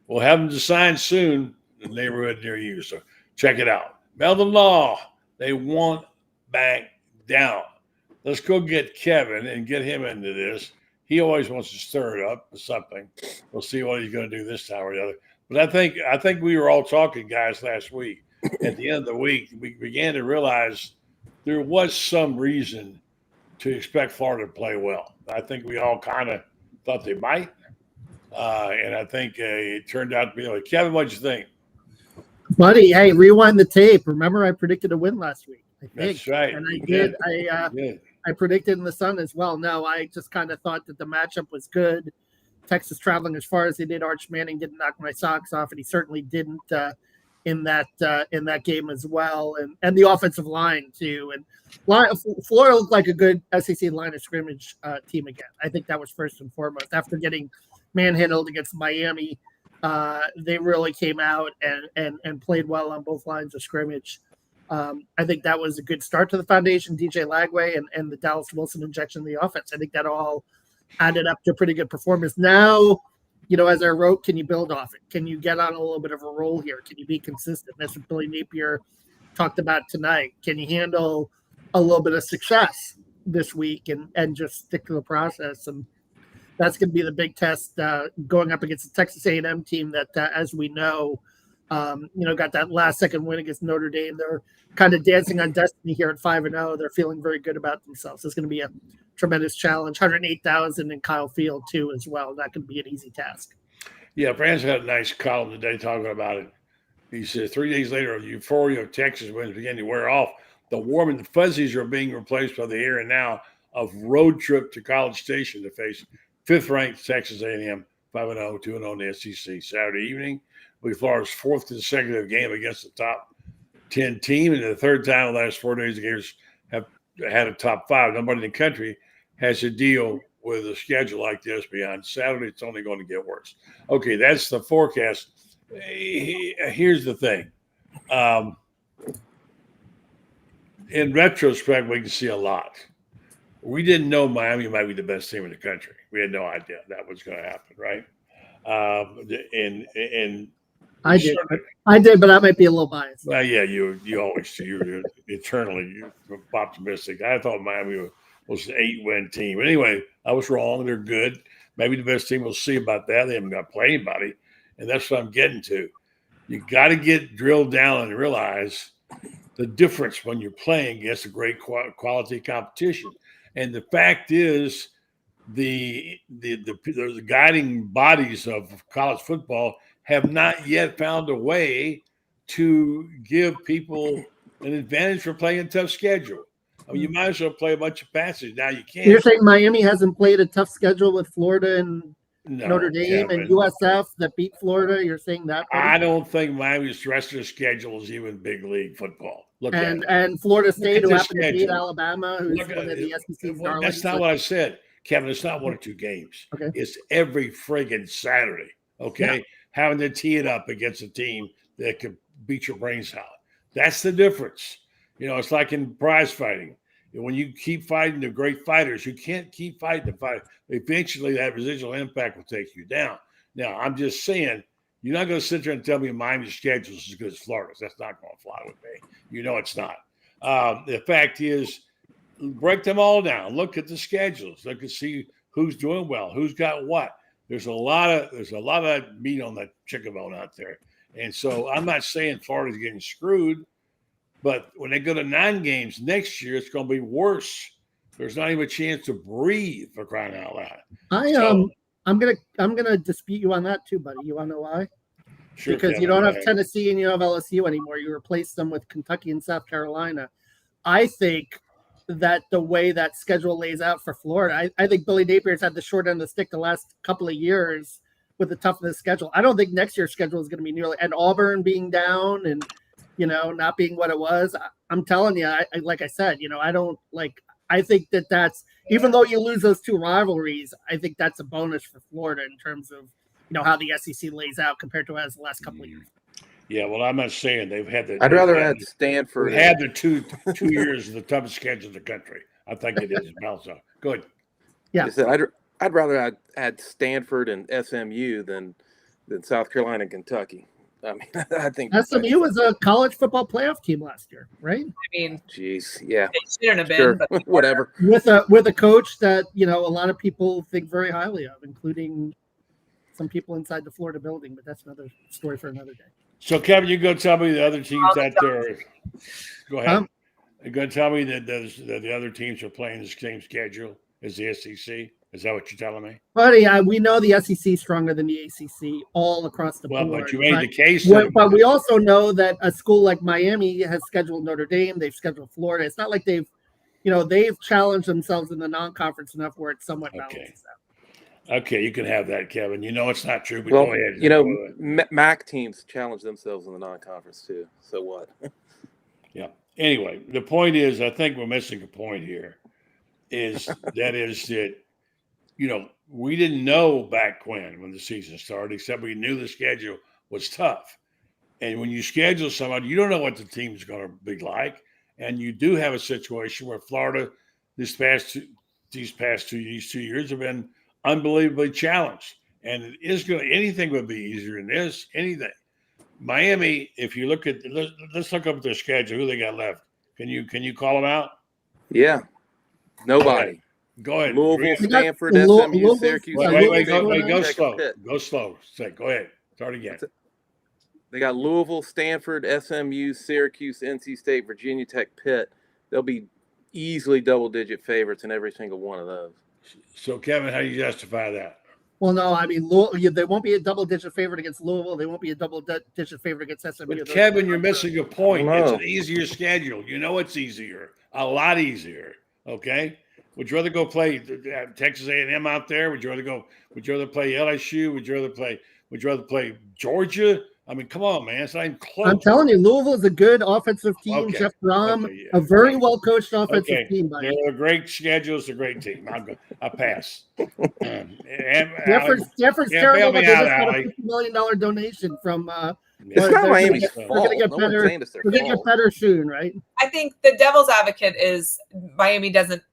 we'll have them to sign soon in the neighborhood near you. So check it out. Meldon Law, they won't back down. Let's go get Kevin and get him into this. He always wants to stir it up with something. We'll see what he's going to do this time or the other. But I think we were all talking, guys, last week. At the end of the week, we began to realize there was some reason to expect Florida to play well. I think we all kind of thought they might. And I think it turned out to be like, Kevin, what'd you think? Buddy, hey, rewind the tape. Remember, I predicted a win last week. I think. That's right. And I did. I predicted in the Sun as well. No, I just kind of thought that the matchup was good. Texas traveling as far as they did. Arch Manning didn't knock my socks off, and he certainly didn't in that game as well. And the offensive line too. And Florida looked like a good SEC line of scrimmage team again. I think that was first and foremost. After getting manhandled against Miami, they really came out and played well on both lines of scrimmage. I think that was a good start to the foundation. DJ Lagway and the Dallas Wilson injection in the offense. I think that all added up to a pretty good performance. Now, as I wrote, can you build off it? Can you get on a little bit of a roll here? Can you be consistent? That's what Billy Napier talked about tonight. Can you handle a little bit of success this week and just stick to the process? And that's going to be the big test going up against the Texas A&M team that, as we know, got that last-second win against Notre Dame. They're kind of dancing on destiny here at 5-0. They're feeling very good about themselves. It's going to be a tremendous challenge. 108,000 in Kyle Field, too, as well. Not going to be an easy task. Yeah, Franz had a nice column today talking about it. He said 3 days later, the euphoria of Texas wins began to wear off. The warm and the fuzzies are being replaced by the here and now of road trip to College Station to face fifth-ranked Texas A&M, 5-0, 2-0 in the SEC. Saturday evening will be Florida's fourth consecutive game against the top 10 team, and the third time in the last 4 days the Gators have had a top 5. Nobody in the country has to deal with a schedule like this beyond Saturday. It's only going to get worse. Okay, that's the forecast. Here's the thing. In retrospect, we can see a lot. We didn't know Miami might be the best team in the country. We had no idea that was going to happen, right? And I did, but I might be a little biased. Well, yeah, you always you're eternally optimistic. I thought Miami was an 8-win team. Anyway, I was wrong. They're good. Maybe the best team. We'll see about that. They haven't got to play anybody, and that's what I'm getting to. You got to get drilled down and realize the difference when you're playing against a great quality competition. And the fact is, the guiding bodies of college football have not yet found a way to give people an advantage for playing a tough schedule. I mean, you might as well play a bunch of passes. Now you can't. You're saying Miami hasn't played a tough schedule with Florida and Notre Dame and USF that beat Florida? You're saying that? I don't think Miami's rest of the schedule is even big league football. And Florida State, who happened to beat Alabama, who's one of the SEC's darlings. That's not what I said, Kevin. It's not 1 or 2 games. Okay. It's every friggin' Saturday. Okay, having to tee it up against a team that could beat your brains out. That's the difference. You know, it's like in prize fighting. When you keep fighting the great fighters, you can't keep fighting the fight. Eventually, that residual impact will take you down. Now, I'm just saying, you're not going to sit there and tell me Miami's schedule is as good as Florida's. That's not going to fly with me. You know it's not. The fact is, break them all down. Look at the schedules. Look and see who's doing well, who's got what. There's a lot of meat on that chicken bone out there. And so I'm not saying Florida's getting screwed, but when they go to 9 games next year, it's going to be worse. There's not even a chance to breathe, for crying out loud. I'm gonna dispute you on that too, buddy. You want to know why? Sure, because Kevin, you don't have Tennessee and you don't have LSU anymore. You replace them with Kentucky and South Carolina. I think that the way that schedule lays out for Florida, I think Billy Napier's had the short end of the stick the last couple of years with the toughness schedule. I don't think next year's schedule is going to be nearly, and Auburn being down and, not being what it was. I'm telling you, like I said, I think that's, even though you lose those 2 rivalries, I think that's a bonus for Florida in terms of, how the SEC lays out compared to as the last couple of years. Yeah, well, I'm not saying they've had the. I'd rather add Stanford. They had the two years of the toughest schedule in the country. I think it is. Also, go ahead. Yeah, I'd rather add Stanford and SMU than South Carolina and Kentucky. I mean, I think SMU was a college football playoff team last year, right? I mean, jeez, yeah, it shouldn't have been, sure. but Whatever. With a coach that a lot of people think very highly of, including some people inside the Florida building. But that's another story for another day. So, Kevin, you go tell me the other teams out there. Go ahead. You're going to tell me that the other teams are playing the same schedule as the SEC. Is that what you're telling me? Buddy, we know the SEC is stronger than the ACC all across the board. Well, but you made the case. But we also know that a school like Miami has scheduled Notre Dame. They've scheduled Florida. It's not like they've challenged themselves in the non-conference enough where it's somewhat balances out. Okay, you can have that, Kevin. It's not true, but Well, go ahead. MAC teams challenge themselves in the non-conference too. So what? Yeah. Anyway, the point is, I think we're missing a point here. That we didn't know back when the season started, except we knew the schedule was tough. And when you schedule somebody, you don't know what the team's going to be like. And you do have a situation where Florida, these past 2 years have been unbelievably challenged. And it is anything would be easier than this, anything. Miami, if you look at, let's look up their schedule, who they got left. Can you call them out? Yeah. Nobody. Go ahead. Louisville, Stanford, SMU, Syracuse. Wait, go slow. Go slow. Go ahead. Start again. They got Louisville, Stanford, SMU, Syracuse, NC State, Virginia Tech, Pitt. They'll be easily double-digit favorites in every single one of those. So, Kevin, how do you justify that? Well, no, I mean, they won't be a double-digit favorite against Louisville. They won't be a double-digit favorite against SMU. But Kevin, you're missing a point. No. It's an easier schedule. You know it's easier, a lot easier. Okay. Would you rather go play Texas A&M out there? Would you rather play LSU? Would you rather play Georgia? I mean, come on, man. It's not even close. I'm telling you, Louisville is a good offensive team. Okay. Jeff Brom, Okay, yeah. a very well-coached offensive team. Buddy. They're a great schedule. It's a great team. I pass. Jeffers terrible, but they just got a $50 million donation from It's not Miami's fault. We're going to get No one's better. saying it's their We're going to get fault. better soon, right? I think the devil's advocate is Miami doesn't.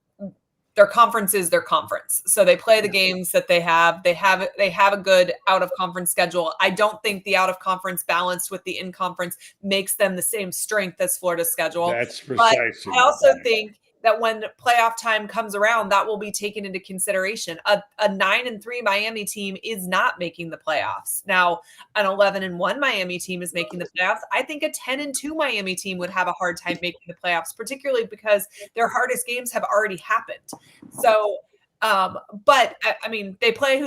Their conference is their conference, so they play the games that they have. They have a good out of conference schedule. I don't think the out of conference balanced with the in conference makes them the same strength as Florida's schedule. That's precisely. But I also think that when playoff time comes around, that will be taken into consideration. A 9-3 Miami team is not making the playoffs. Now, an 11-1 Miami team is making the playoffs. I think a 10-2 Miami team would have a hard time making the playoffs, particularly because their hardest games have already happened. So, but I mean, they play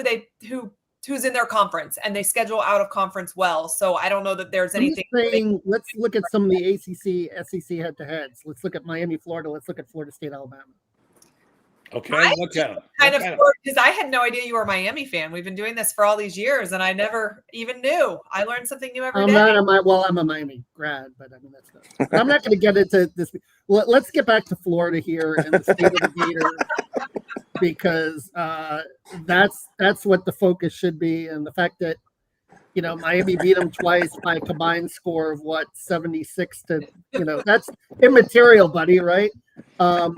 who's in their conference, and they schedule out of conference well. So I don't know that there's anything. Let's look at some of the ACC, SEC head-to-heads. Let's look at Miami, Florida. Let's look at Florida State, Alabama. Okay, look at them. Because I had no idea you were a Miami fan. We've been doing this for all these years, and I never even knew. I learned something new every day. I'm a Miami grad, but I mean that's not. I'm not going to get into this. Let's get back to Florida here and the state of the Gators, because that's what the focus should be, and the fact that Miami beat them twice by a combined score of 76 to that's immaterial, buddy, right? Kevin,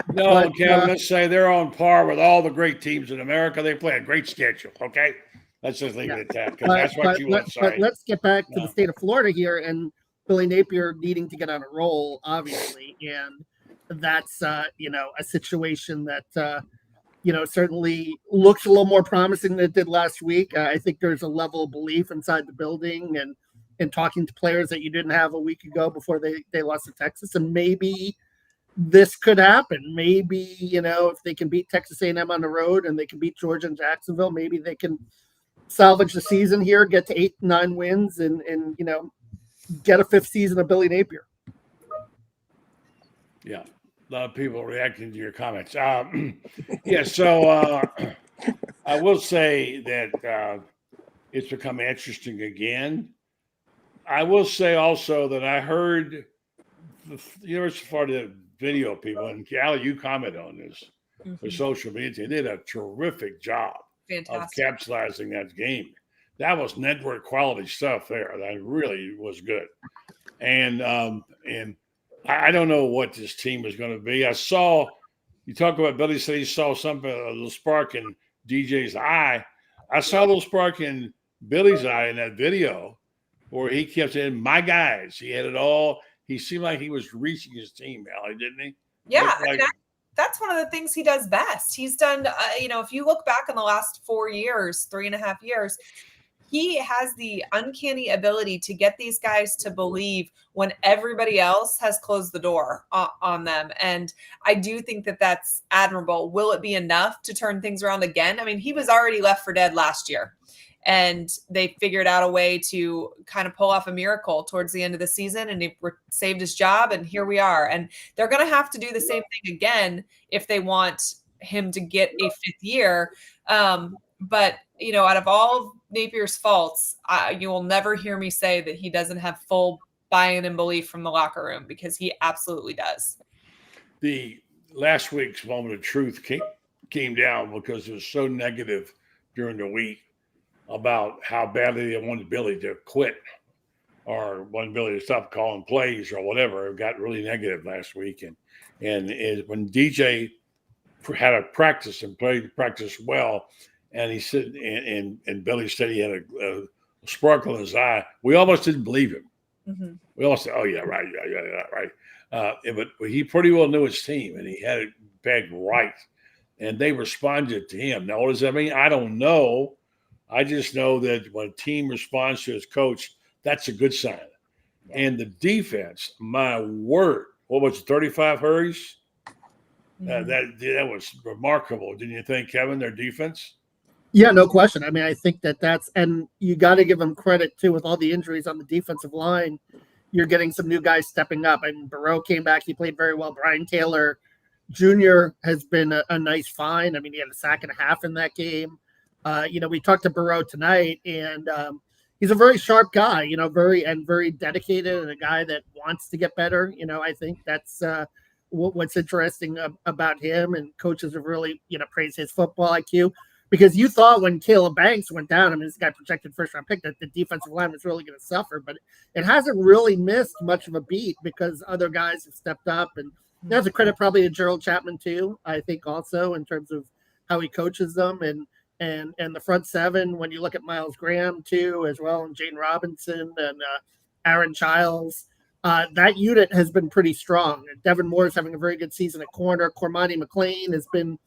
let's say they're on par with all the great teams in America. They play a great schedule. Okay, let's just leave it at that, because that's what you want. But let's get back to the state of Florida here, and Billy Napier needing to get on a roll, obviously, and that's a situation that certainly looks a little more promising than it did last week. I think there's a level of belief inside the building and talking to players that you didn't have a week ago before they lost to Texas, and maybe this could happen. Maybe, if they can beat Texas A&M on the road and they can beat Georgia and Jacksonville, maybe they can salvage the season here, get to 8-9 wins and get a fifth season of Billy Napier. Yeah. A lot of people reacting to your comments. So I will say that it's become interesting again. I will say also that I heard the University of Florida video people, and Callie, you comment on this for social media. They did a terrific job of capitalizing that game. That was network quality stuff there. That really was good. And I don't know what this team is going to be. I saw you talk about Billy said he saw something, a little spark in DJ's eye. I saw a little spark in Billy's eye in that video where he kept saying, "My guys." He had it all. He seemed like he was reaching his team, Allie, didn't he? Yeah, that's one of the things he does best. He's done, if you look back in the last 4 years, 3.5 years, he has the uncanny ability to get these guys to believe when everybody else has closed the door on them. And I do think that that's admirable. Will it be enough to turn things around again? I mean, he was already left for dead last year, and they figured out a way to kind of pull off a miracle towards the end of the season, and he saved his job, and here we are. And they're going to have to do the same thing again if they want him to get a fifth year. But, out of all of Napier's faults, you will never hear me say that he doesn't have full buy-in and belief from the locker room, because he absolutely does. The last week's moment of truth came down because it was so negative during the week about how badly they wanted Billy to quit or wanted Billy to stop calling plays or whatever. It got really negative last week. And when DJ had a practice and practiced well, and he said, and Billy said he had a sparkle in his eye, we almost didn't believe him. Mm-hmm. We all said, "Oh yeah, right, right." But he pretty well knew his team, and he had it pegged right, and they responded to him. Now, what does that mean? I don't know. I just know that when a team responds to his coach, that's a good sign. Yeah. And the defense, my word, what was it, 35 hurries? Mm-hmm. That was remarkable, didn't you think, Kevin? Their defense. Yeah, no question. I mean, I think that's, and you got to give them credit too with all the injuries on the defensive line. You're getting some new guys stepping up. I mean, Burrow came back; he played very well. Brian Taylor Jr. has been a nice find. I mean, he had a sack and a half in that game. We talked to Burrow tonight, and he's a very sharp guy. Very dedicated, and a guy that wants to get better. I think that's what's interesting about him. And coaches have really praised his football IQ. Because you thought when Caleb Banks went down, I mean, this guy projected first-round pick, that the defensive line was really going to suffer, but it hasn't really missed much of a beat because other guys have stepped up. And that's a credit probably to Gerald Chapman too, I think, also in terms of how he coaches them and the front seven. When you look at Miles Graham too, as well, and Jane Robinson and Aaron Childs, that unit has been pretty strong. Devin Moore is having a very good season at corner. Cormani McLean has been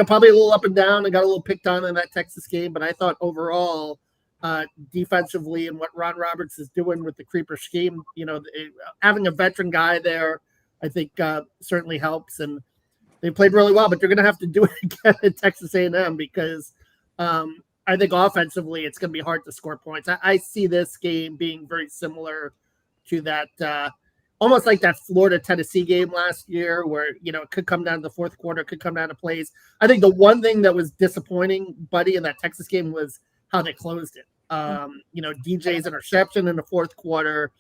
probably a little up and down and got a little picked on in that Texas game. But I thought overall, defensively and what Ron Roberts is doing with the creeper scheme, having a veteran guy there, I think certainly helps. And they played really well, but they're going to have to do it again at Texas A&M because I think offensively it's going to be hard to score points. I see this game being very similar to that almost like that Florida-Tennessee game last year where, it could come down to the fourth quarter, it could come down to plays. I think the one thing that was disappointing, Buddy, in that Texas game was how they closed it. DJ's interception in the fourth quarter,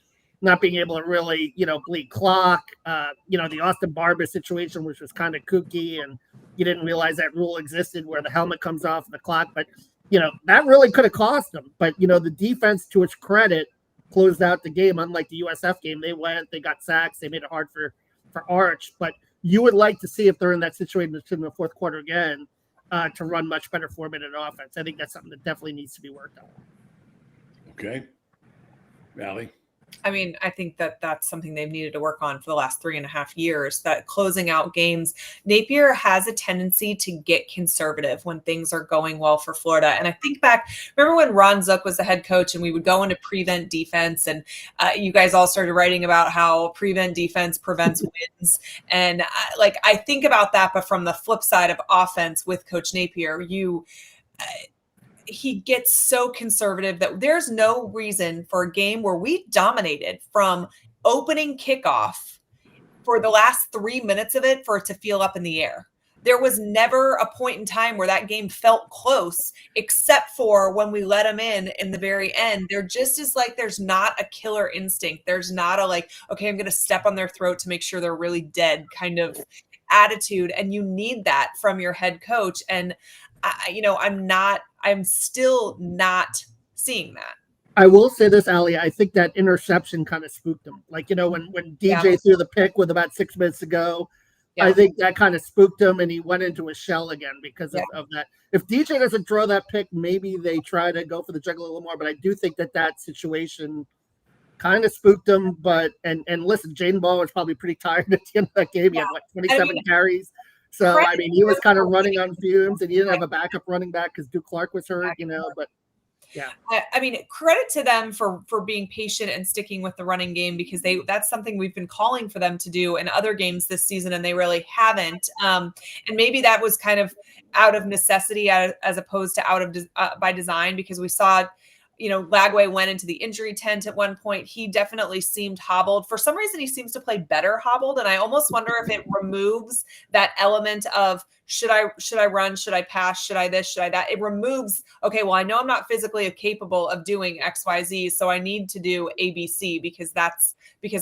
not being able to really, bleed clock. The Austin Barber situation, which was kind of kooky, and you didn't realize that rule existed where the helmet comes off the clock. But, that really could have cost them. But, the defense, to its credit, closed out the game. Unlike the USF game, they got sacks, they made it hard for Arch. But you would like to see, if they're in that situation in the fourth quarter again, to run much better formatted offense. I think that's something that definitely needs to be worked on. Okay. Allie? I mean, I think that's something they've needed to work on for the last 3.5 years, that closing out games. Napier has a tendency to get conservative when things are going well for Florida. And I think back, remember when Ron Zook was the head coach and we would go into prevent defense, and you guys all started writing about how prevent defense prevents wins. And I think about that, but from the flip side of offense with Coach Napier, he gets so conservative that there's no reason for a game where we dominated from opening kickoff for the last 3 minutes of it for it to feel up in the air. There was never a point in time where that game felt close, except for when we let them in the very end. There just is there's not a killer instinct. There's not a okay, I'm going to step on their throat to make sure they're really dead kind of attitude. And you need that from your head coach. And I'm still not seeing that. I will say this, Allie, I think that interception kind of spooked him. When DJ threw the pick with about 6 minutes to go, I think that kind of spooked him and he went into a shell again because of that. If DJ doesn't throw that pick, maybe they try to go for the jugular a little more, but I do think that situation kind of spooked him. But, and listen, Jaden Ball was probably pretty tired at the end of that game. He had 27 carries. So, he was kind of running on fumes, and he didn't have a backup running back because Duke Clark was hurt, but yeah. Credit to them for being patient and sticking with the running game, because that's something we've been calling for them to do in other games this season, and they really haven't. And maybe that was kind of out of necessity as opposed to out of by design, because we saw Lagway went into the injury tent at one point. He definitely seemed hobbled. For some reason, he seems to play better hobbled. And I almost wonder if it removes that element of, should I run? Should I pass? Should I this? Should I that? It removes, okay, well, I know I'm not physically capable of doing X, Y, Z. So I need to do A, B, C because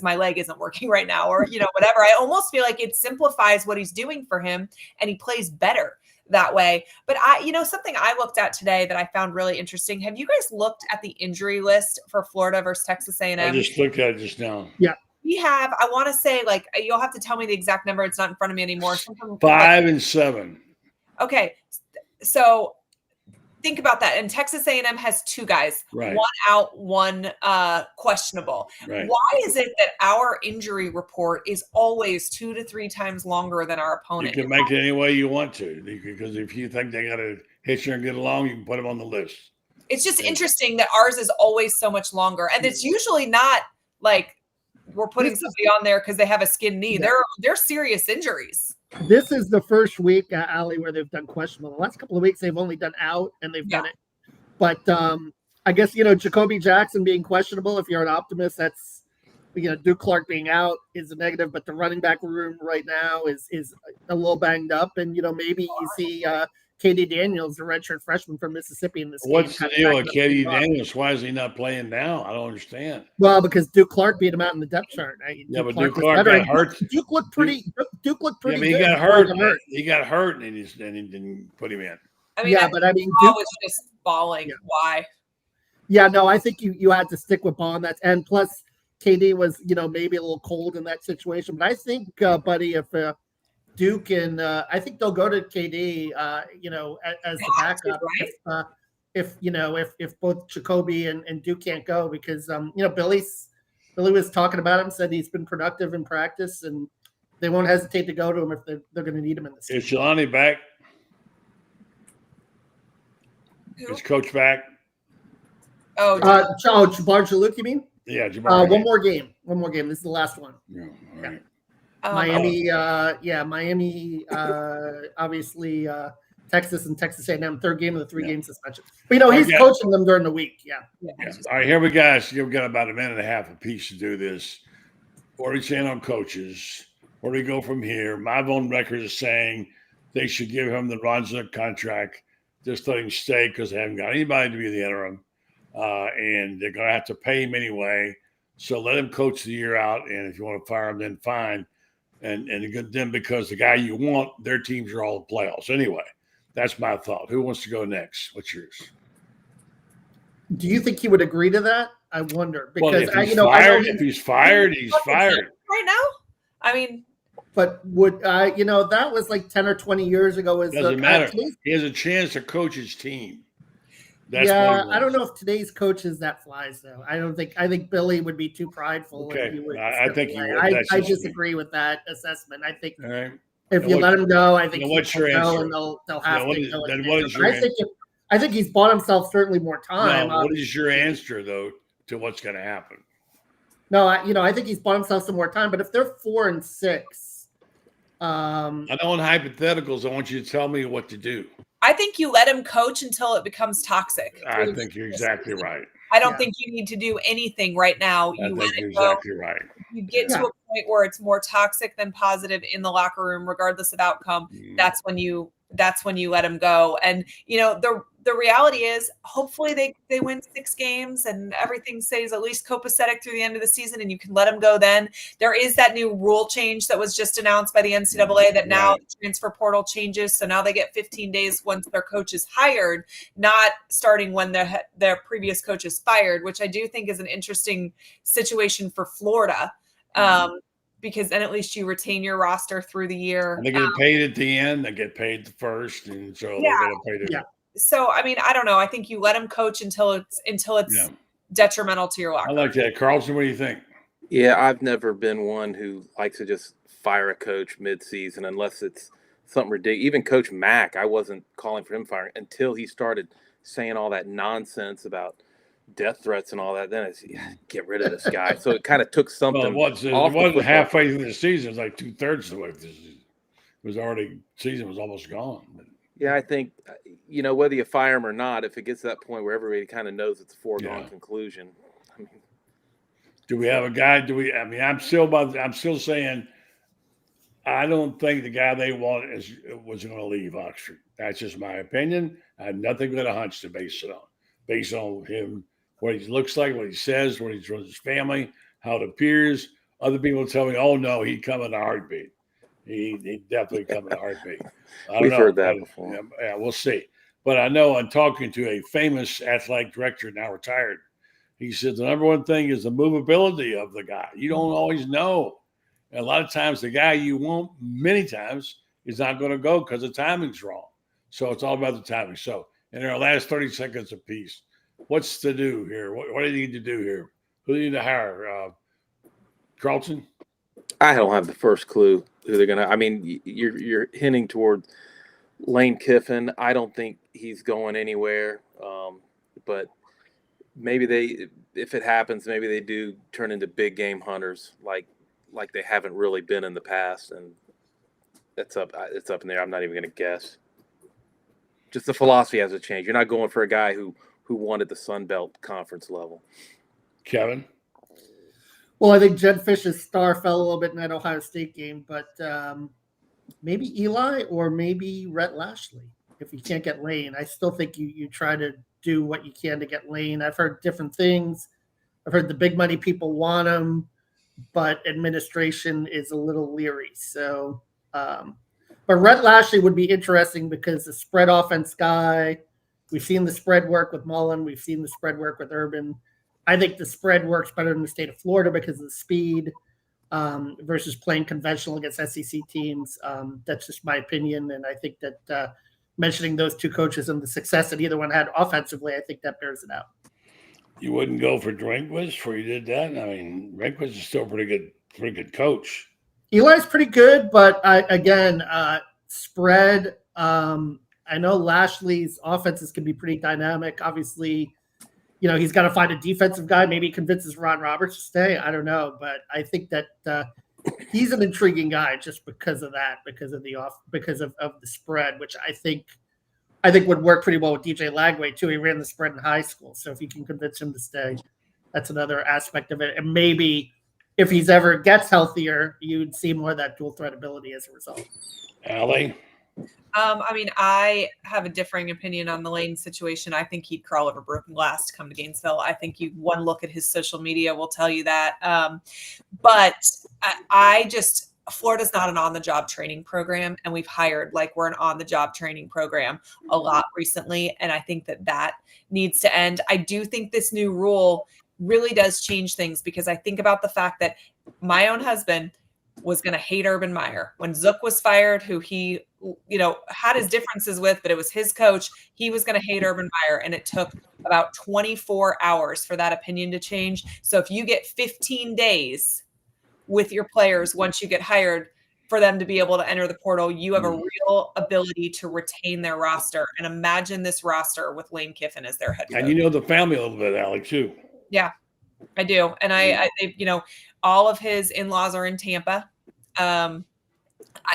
my leg isn't working right now, or, whatever. I almost feel like it simplifies what he's doing for him and he plays better that way. But something I looked at today that I found really interesting. Have you guys looked at the injury list for Florida versus Texas A&M? I just looked at it just now. Yeah. We have, I want to say, you'll have to tell me the exact number. It's not in front of me anymore. 5 and 7. Okay. So think about that. And Texas A&M has 2 guys, right. 1 out, 1 questionable. Right. Why is it that our injury report is always 2 to 3 times longer than our opponent? You can make it any way you want to, because if you think they got to hit you and get along, you can put them on the list. It's just interesting that ours is always so much longer. And it's usually not we're putting somebody on there because they have a skin knee. They're serious injuries. This is the first week, Allie, where they've done questionable. The last couple of weeks, they've only done out, and they've done it. But I guess, Jacoby Jackson being questionable, if you're an optimist, that's, Duke Clark being out is a negative, but the running back room right now is a little banged up. And, maybe you see KD Daniels, the redshirt freshman from Mississippi in this What's game. the deal with KD Daniels? Why is he not playing now? I don't understand. Well, because Duke Clark beat him out in the depth chart. But Duke Clark got hurt. Duke looked pretty Yeah, good. he got hurt. He got hurt, and he didn't put him in. I mean, Duke was just balling. Yeah. Why? Yeah, no, I think you had to stick with Ball, and plus KD was maybe a little cold in that situation. But I think, buddy, if Duke and I think they'll go to KD, as the backup. Right? If both Jacoby and Duke can't go, because Billy was talking about him, said he's been productive in practice, and they won't hesitate to go to him if they're going to need him in this. Is Jelani back? Is Coach back? Jabbar Jaluk, you mean? Yeah, Jabbar. One more game. This is the last one. Yeah, all right. Miami, obviously Texas and Texas A&M, third game of the 3 game suspension. But he's coaching them during the week. Yeah. All right, here we go. We've got about a minute and a half apiece to do this. What are we saying on coaches? Where do we go from here? My own record is saying they should give him the Ronza contract. Just let him stay because they haven't got anybody to be the interim. And they're going to have to pay him anyway. So let him coach the year out. And if you want to fire him, then fine. And then because the guy you want, their teams are all in playoffs. Anyway, that's my thought. Who wants to go next? What's yours? Do you think he would agree to that? I wonder. Because if he's fired, he's fired. Right now? I mean. But would that was like 10 or 20 years ago. Doesn't matter. He has a chance to coach his team. I don't know if today's coaches that flies though. I think Billy would be too prideful. Okay. He would I think he would. I disagree with that assessment. I think right. If you let him go, I think what's your answer? And they'll have to go. Then what is your answer? I think he's bought himself certainly more time. No, what is your answer though to what's going to happen? No, I think he's bought himself some more time. But if they're 4-6, I don't want hypotheticals. I want you to tell me what to do. I think you let him coach until it becomes toxic. I think you're exactly right. I don't think you need to do anything right now. I think you're exactly right. You get to a point where it's more toxic than positive in the locker room, regardless of outcome. That's when you let him go. And the reality is, hopefully they win 6 games and everything stays at least copacetic through the end of the season, and you can let him go. Then there is that new rule change that was just announced by the NCAA that now the transfer portal changes. So now they get 15 days once their coach is hired, not starting when their previous coach is fired, which I do think is an interesting situation for Florida. Because then at least you retain your roster through the year. And they get paid at the end. They get paid first, and so they're going to pay them. So I mean, I don't know. I think you let him coach until it's detrimental to your locker. I like that, Carlton. What do you think? Yeah, I've never been one who likes to just fire a coach mid-season unless it's something ridiculous. Even Coach Mack, I wasn't calling for him firing until he started saying all that nonsense about death threats and all that. Then it's get rid of this guy. So it kind of took something. Well, it wasn't halfway through the season. It was like 2/3 of the way through the season. It was already season was almost gone. Yeah, I think whether you fire him or not, if it gets to that point where everybody kind of knows it's a foregone conclusion. I mean, do we have a guy? I'm still saying I don't think the guy they want was going to leave Oxford. That's just my opinion. I have nothing but a hunch to base it on. Based on him, what he looks like, what he says, what he's with his family, how it appears. Other people tell me, "Oh no, he'd come in a heartbeat. He definitely come in a heartbeat." We've heard that before. Yeah, we'll see. But I know I'm talking to a famous athletic director, now retired. He said the number one thing is the movability of the guy. You don't always know. And a lot of times the guy you want many times is not going to go because the timing's wrong. So it's all about the timing. So in our last 30 seconds apiece, what's to do here? What do you need to do here? Who do you need to hire? Carlton? I don't have the first clue who they're going to. I mean, you're hinting toward Lane Kiffin. I don't think he's going anywhere. But maybe if it happens, maybe they do turn into big game hunters like they haven't really been in the past, and it's up in there. I'm not even going to guess. Just the philosophy has to change. You're not going for a guy who won at the Sun Belt Conference level. Kevin? Well, I think Jed Fish's star fell a little bit in that Ohio State game, but maybe Eli or maybe Rhett Lashley. If you can't get Lane, I still think you try to do what you can to get Lane. I've heard different things. I've heard the big money people want him, but administration is a little leery. So, but Rhett Lashley would be interesting because the spread offense guy, we've seen the spread work with Mullen. We've seen the spread work with Urban. I think the spread works better in the state of Florida because of the speed versus playing conventional against SEC teams. That's just my opinion. And I think that mentioning those two coaches and the success that either one had offensively, I think that bears it out. You wouldn't go for Drinkwitz before you did that? I mean, Drinkwitz is still a pretty good coach. Eli's pretty good, but spread. I know Lashley's offenses can be pretty dynamic. Obviously, he's got to find a defensive guy. Maybe he convinces Ron Roberts to stay. I don't know, but I think that he's an intriguing guy just because of that, because of the spread, which I think would work pretty well with DJ Lagway too. He ran the spread in high school, so if you can convince him to stay, that's another aspect of it. And maybe if he's ever gets healthier, you'd see more of that dual threat ability as a result. Allie? I have a differing opinion on the Lane situation. I think he'd crawl over broken glass to come to Gainesville. I think one look at his social media will tell you that. But Florida's not an on-the-job training program, and we've hired we're an on-the-job training program a lot recently, and I think that needs to end. I do think this new rule really does change things because I think about the fact that my own husband was going to hate Urban Meyer when Zook was fired, who he, had his differences with, but it was his coach. He was going to hate Urban Meyer, and it took about 24 hours for that opinion to change. So if you get 15 days with your players once you get hired for them to be able to enter the portal, you have a real ability to retain their roster. And imagine this roster with Lane Kiffin as their head coach. And the family a little bit, Alex, too. Yeah, I do. And I all of his in-laws are in Tampa.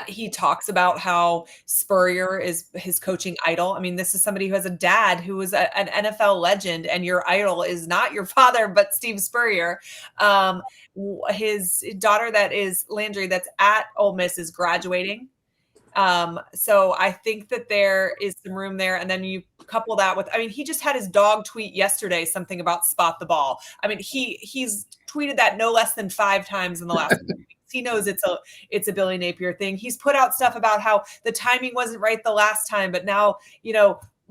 He talks about how Spurrier is his coaching idol. I mean, this is somebody who has a dad who was an NFL legend, and your idol is not your father, but Steve Spurrier. His daughter, that is Landry, that's at Ole Miss, is graduating. So I think that there is some room there. And then you couple that with, he just had his dog tweet yesterday something about spot the ball. He's tweeted that no less than 5 times in the last week. He knows it's a Billy Napier thing. He's put out stuff about how the timing wasn't right the last time, but now,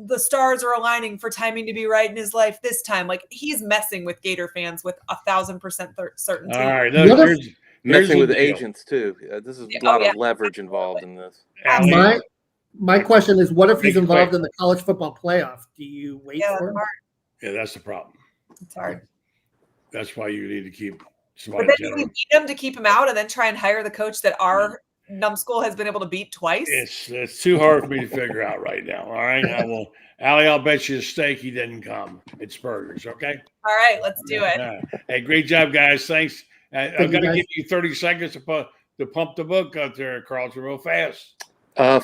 the stars are aligning for timing to be right in his life this time. He's messing with Gator fans with 1,000% certainty. All right. Look, messing with agents too. This is a lot of leverage involved in this. My question is, what if he's involved in the college football playoff? Do you wait for him? Yeah, that's the problem. It's hard. That's why you need to keep somebody. But then you beat him to keep him out, and then try and hire the coach that our numbskull has been able to beat twice. It's too hard for me to figure out right now. All right, Allie, I'll bet you a steak he didn't come. It's burgers, okay? All right, let's do it. Right. Hey, great job, guys. Thanks. I've got to give you 30 seconds to pump the book out there, Carlton, real fast.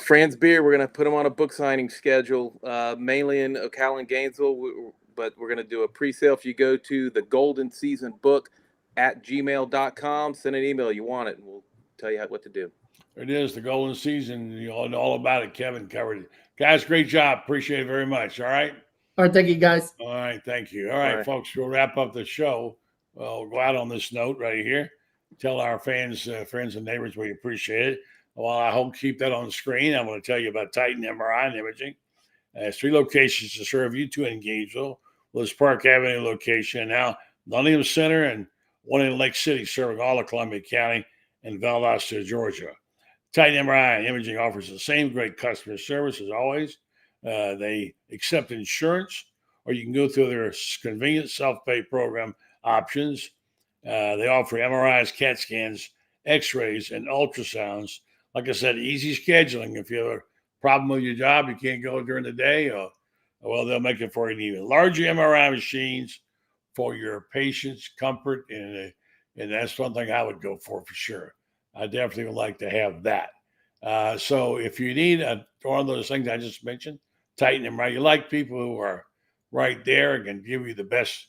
Franz Beer, we're going to put him on a book signing schedule, mainly in Ocala and Gainesville, but we're going to do a pre-sale. If you go to the Golden Season Book at gmail.com, send an email. You want it, and we'll tell you what to do. There it is, the Golden Season. You all know all about it. Kevin covered it. Guys, great job. Appreciate it very much. All right? All right, thank you, guys. All right, thank you. All right, folks, we'll wrap up the show. We'll go out on this note right here. Tell our fans, friends, and neighbors we appreciate it. Well, I hope keep that on the screen. I'm going to tell you about Titan MRI and Imaging. It's 3 locations to serve you, 2 in Gainesville, Willis Park Avenue location, now Nottingham Center, and 1 in Lake City, serving all of Columbia County and Valdosta, Georgia. Titan MRI and Imaging offers the same great customer service as always. They accept insurance, or you can go through their convenient self-pay program options. They offer MRIs, CAT scans, X-rays, and ultrasounds. Like I said, easy scheduling. If you have a problem with your job, you can't go during the day, they'll make it for you. Even larger MRI machines, for your patient's comfort, and that's one thing I would go for sure. I definitely would like to have that. So if you need one of those things I just mentioned, tighten them right. You like people who are right there and can give you the best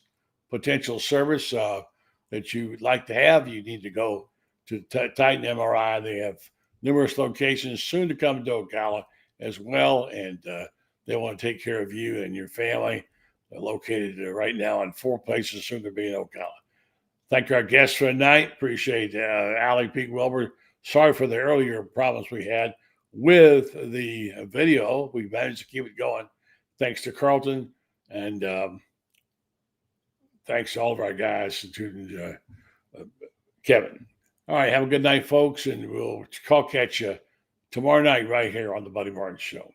potential service that you would like to have. You need to go to Titan MRI. They have numerous locations soon to come to Ocala as well, and they want to take care of you and your family. They're located right now in 4 places, soon to be in Ocala. Thank our guests for tonight. Appreciate Allie, Pete, Wilbur. Sorry for the earlier problems we had with the video. We managed to keep it going. Thanks to Carlton, and thanks to all of our guys, including Kevin. All right, have a good night, folks, and we'll catch you tomorrow night right here on the Buddy Martin Show.